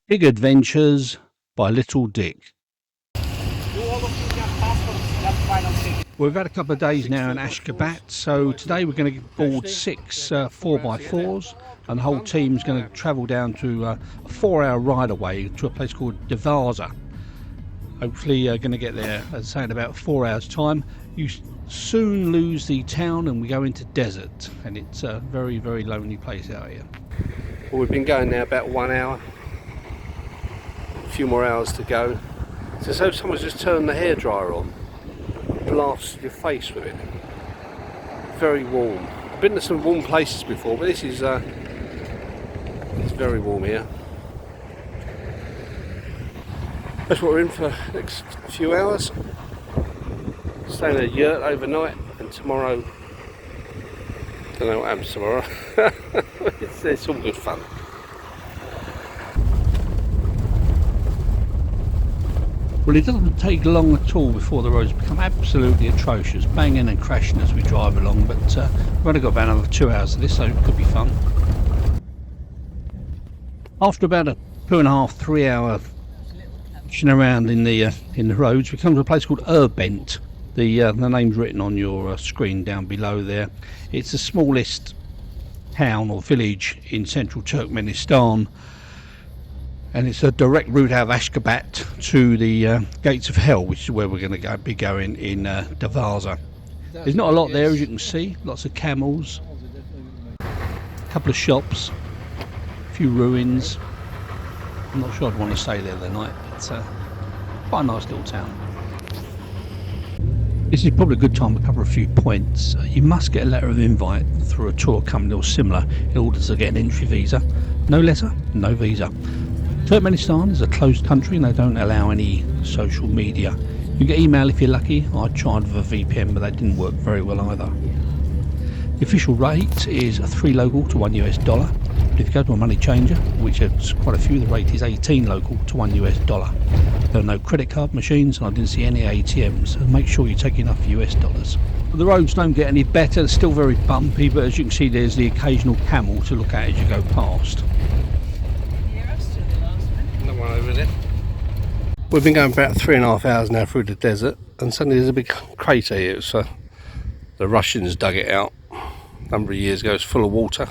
Big Adventures by Little Dick. We've had a couple of days now in Ashgabat, so today we're going to board six 4x4s, and the whole team's going to travel down to a 4-hour ride away to a place called Devarza. Hopefully going to get there, as I say, in about 4 hours time. You soon lose the town and we go into desert, and it's a very, very lonely place out here. Well, we've been going now about 1 hour. A few more hours to go. It's as though someone's just turned the hairdryer on, blasts your face with it. Very warm. I've been to some warm places before, but this is it's very warm here. That's what we're in for the next few hours. Staying in a yurt overnight, and tomorrow, don't know what happens tomorrow. it's all good fun. Well, it doesn't take long at all before the roads become absolutely atrocious, banging and crashing as we drive along, but we've only got about another 2 hours of this, so it could be fun. After about a 2.5 to 3 hour pushing around in the roads, we come to a place called Erbent. The name's written on your screen down below there. It's the smallest town or village in central Turkmenistan, and it's a direct route out of Ashgabat to the gates of hell, which is where we're going to be going in Devarza. There's not a lot there, as you can see. Lots of camels, a couple of shops, a few ruins. I'm not sure I'd want to stay there the night, but it's quite a nice little town. This is probably a good time to cover a few points. You must get a letter of invite through a tour company or similar in order to get an entry visa. No letter, no visa. Turkmenistan is a closed country and they don't allow any social media. You get email if you're lucky. I tried with a VPN, but that didn't work very well either. The official rate is 3 local to $1 US. But if you go to a money changer, which is quite a few, the rate is 18 local to $1 US. There are no credit card machines and I didn't see any ATMs, so make sure you take enough US dollars. The roads don't get any better, they're still very bumpy, but as you can see there's the occasional camel to look at as you go past. One over there. We've been going about 3.5 hours now through the desert, and suddenly there's a big crater here. So the Russians dug it out a number of years ago. It's full of water.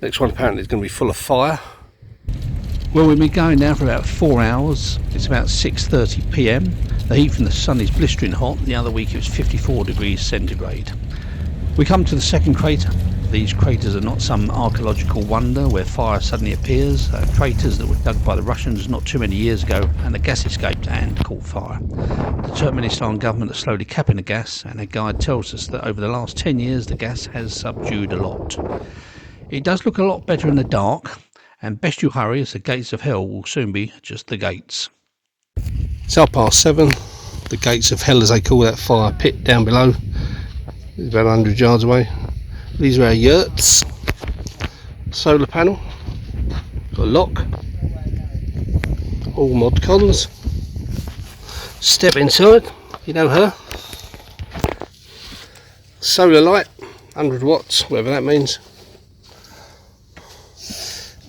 Next one apparently is going to be full of fire. Well, we've been going now for about 4 hours. It's about 6:30 PM. The heat from the sun is blistering hot. The other week it was 54 degrees centigrade. We come to the second crater. These craters are not some archaeological wonder where fire suddenly appears. Craters that were dug by the Russians not too many years ago, and the gas escaped and caught fire. The Turkmenistan government are slowly capping the gas, and a guide tells us that over the last 10 years the gas has subdued a lot. It does look a lot better in the dark, and best you hurry as the gates of hell will soon be just the gates. It's 7:30. The gates of hell, as they call that fire pit down below, is about 100 yards away. These are our yurts. Solar panel. Got a lock. All mod cons. Step inside. You know her. Solar light. 100 watts, whatever that means.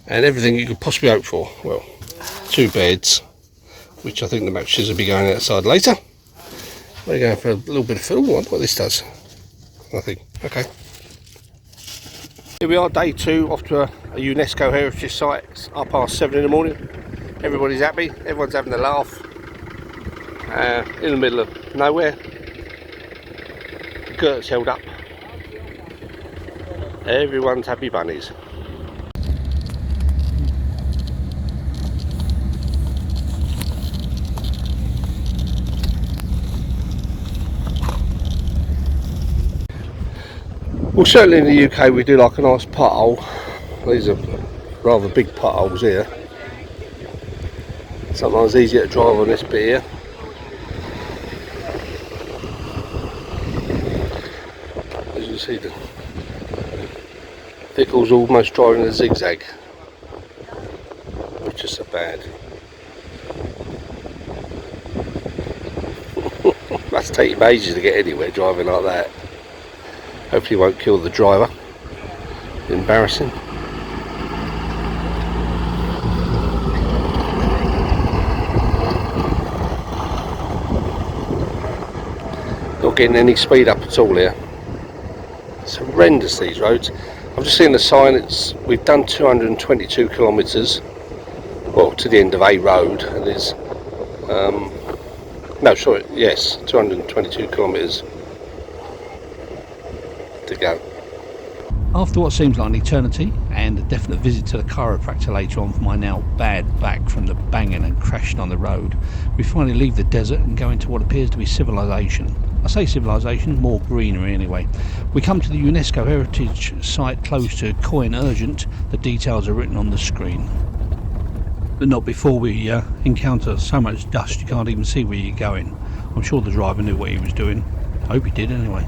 And everything you could possibly hope for. Well, 2 beds, which I think the mattresses will be going outside later. We're going for a little bit of film. I wonder what this does. Nothing. Okay. Here we are, day 2, off to a UNESCO heritage site. It's 7:30 in the morning. Everybody's happy, everyone's having a laugh. In the middle of nowhere. The girt's held up. Everyone's happy bunnies. Well, certainly in the UK we do like a nice pothole. These are rather big potholes here. Sometimes easier to drive on this bit here. As you see, the vehicle's almost driving a zigzag, which is so bad. Must take you ages to get anywhere driving like that. Hopefully it won't kill the driver. Embarrassing. getting any speed up at all here. It's horrendous, these roads. I've just seen the sign, we've done 222 kilometres, well, to the end of a road, and there's, no, sorry, yes, 222 kilometres to go. After what seems like an eternity, and a definite visit to the chiropractor later on for my now bad back from the banging and crashing on the road, we finally leave the desert and go into what appears to be civilization. I say civilization, more greenery anyway. We come to the UNESCO heritage site close to Coin Urgent. The details are written on the screen. But not before we encounter so much dust you can't even see where you're going. I'm sure the driver knew what he was doing. I hope he did anyway.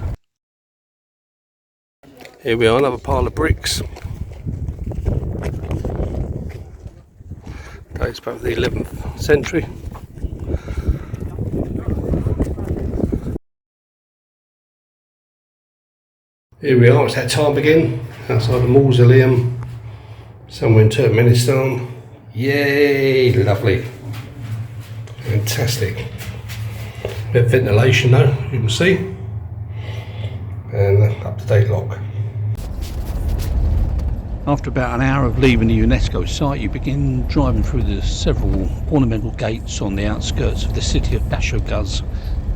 Here we are, another pile of bricks. Dates back to the 11th century. Here we are, it's that time again, outside the mausoleum, somewhere in Turkmenistan. Yay, lovely. Fantastic. Bit of ventilation though, you can see. And up-to-date lock. After about an hour of leaving the UNESCO site, you begin driving through the several ornamental gates on the outskirts of the city of Dashoguz.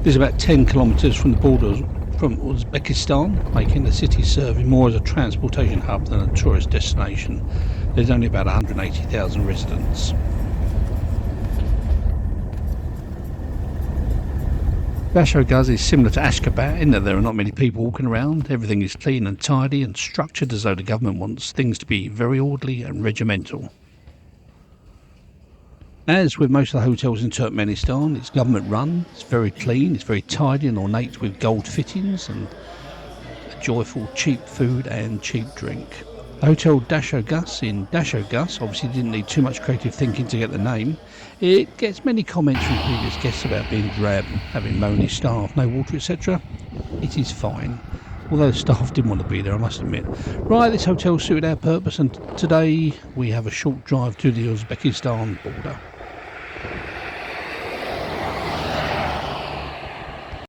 This is about 10 kilometres from the border from Uzbekistan, making the city serving more as a transportation hub than a tourist destination. There's only about 180,000 residents. Dashoguz is similar to Ashgabat in that there are not many people walking around. Everything is clean and tidy and structured as though the government wants things to be very orderly and regimental. As with most of the hotels in Turkmenistan, it's government run, it's very clean, it's very tidy and ornate with gold fittings and a joyful cheap food and cheap drink. The Hotel Dashoguz in Dashoguz obviously didn't need too much creative thinking to get the name. It gets many comments from previous guests about being drab, having moany staff, no water, etc. It is fine, although the staff didn't want to be there, I must admit. Right, this hotel suited our purpose, and today we have a short drive to the Uzbekistan border.